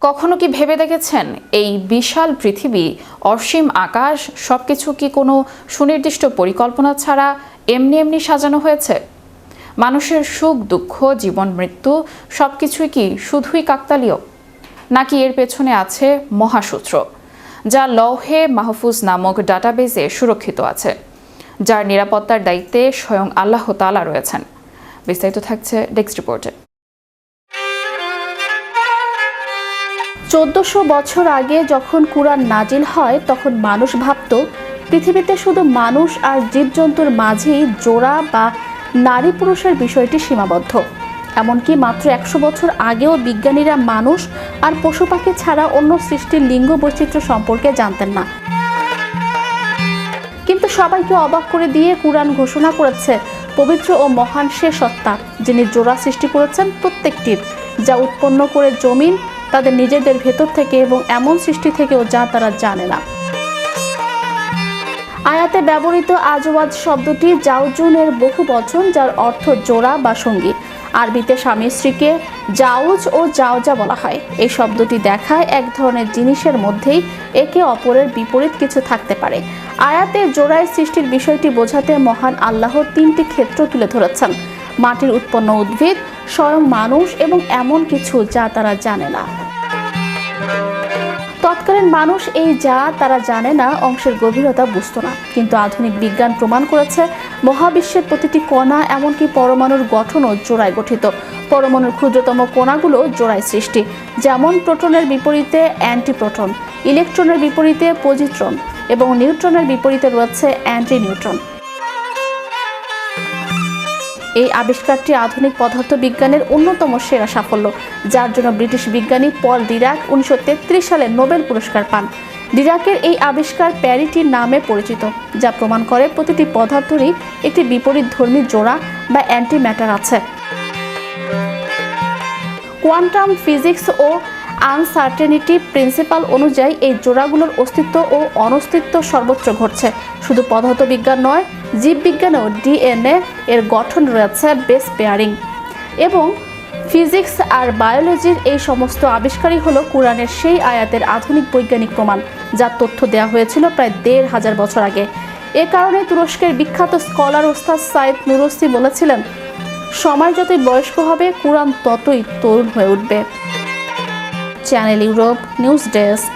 কখনো কি ভেবে দেখেছেন এই বিশাল পৃথিবী, অসীম আকাশ সবকিছু কি কোনো সুনির্দিষ্ট পরিকল্পনা ছাড়া এমনি এমনি সাজানো হয়েছে? মানুষের সুখ দুঃখ, জীবন মৃত্যু সবকিছুই কি শুধুই কাকতালীয়, নাকি এর পেছনে আছে মহাসূত্র যা লৌহে মাহফুজ নামক ডাটাবেজে সুরক্ষিত আছে, যার নিরাপত্তার দায়িত্বে স্বয়ং আল্লাহ তাআলা রয়েছেন? বিস্তারিত থাকছে ডেস্ক রিপোর্টে। 1400 বছর আগে যখন কুরআন নাজিল হয় তখন মানুষ ভাবত পৃথিবীতে শুধু মানুষ আর জীবজন্তুর মাঝেই জোড়া বা নারী পুরুষের বিষয়টি সীমাবদ্ধ। এমনকি মাত্র 100 বছর আগেও বিজ্ঞানীরা মানুষ আর পশু পাখি ছাড়া অন্য সৃষ্টির লিঙ্গ বৈচিত্র্য সম্পর্কে জানতেন না। কিন্তু সবাইকে অবাক করে দিয়ে কুরআন ঘোষণা করেছে পবিত্র ও মহান সে সত্তা যিনি জোড়া সৃষ্টি করেছেন প্রত্যেকটির, যা উৎপন্ন করে জমিন তাদের নিজেদের ভেতর থেকে এবং এমন সৃষ্টি থেকেও যা তারা জানে না। আয়াতে ব্যবহৃত আজওয়াজ শব্দটি জাউজুনের বহু বচন, যার অর্থ জোড়া বা সঙ্গী। আরবিতে স্বামী স্ত্রীকে জাউজ ও জাওজা বলা হয়। এই শব্দটি দেখায় এক ধরনের জিনিসের মধ্যেই একে অপরের বিপরীত কিছু থাকতে পারে। আয়াতে জোড়ায় সৃষ্টির বিষয়টি বোঝাতে মহান আল্লাহ 3টি ক্ষেত্র তুলে ধরেছেন: মাটির উৎপন্ন উদ্ভিদ, স্বয়ং মানুষ এবং এমন কিছু যা তারা জানে না। তৎকালীন মানুষ এই যা তারা জানে না অংশের গভীরতা বুঝত না, কিন্তু আধুনিক বিজ্ঞান প্রমাণ করেছে মহাবিশ্বের প্রতিটি কণা, এমনকি পরমাণুর গঠনও জোড়ায় গঠিত। পরমাণুর ক্ষুদ্রতম কণাগুলো জোড়ায় সৃষ্টি, যেমন প্রোটনের বিপরীতে অ্যান্টিপ্রোটন, ইলেকট্রনের বিপরীতে পজিট্রন এবং নিউট্রনের বিপরীতে রয়েছে অ্যান্টি নিউট্রন। এই আবিষ্কারটি আধুনিক পদার্থবিজ্ঞানের অন্যতম সেরা সাফল্য, যার জন্য ব্রিটিশ বিজ্ঞানী পল ডিরাক 1933 সালে নোবেল পুরস্কার পান। ডিরাকের এই আবিষ্কার প্যারিটি নামে পরিচিত, যা প্রমাণ করে প্রতিটি পদার্থেরই একটি বিপরীতধর্মী জোড়া বা অ্যান্টিম্যাটার আছে। কোয়ান্টাম ফিজিক্স ও আনসার্টেনিটি প্রিন্সিপাল অনুযায়ী এই জোড়াগুলোর অস্তিত্ব ও অনস্তিত্ব সর্বত্র ঘটছে। শুধু পদার্থবিজ্ঞান নয়, জীববিজ্ঞানেও ডিএনএ এর গঠন রয়েছে বেস পেয়ারিং। এবং ফিজিক্স আর বায়োলজির এই সমস্ত আবিষ্কারই হলো কুরআনের সেই আয়াতের আধুনিক বৈজ্ঞানিক প্রমাণ, যার তথ্য দেওয়া হয়েছিল প্রায় 1500 বছর আগে। এ কারণে তুরস্কের বিখ্যাত স্কলার ওস্তাদ সাইদ নুরসি বলেছিলেন, সময় যতই বয়স্ক হবে কুরআন ততই তরুণ হয়ে উঠবে। Channel Europe news desk.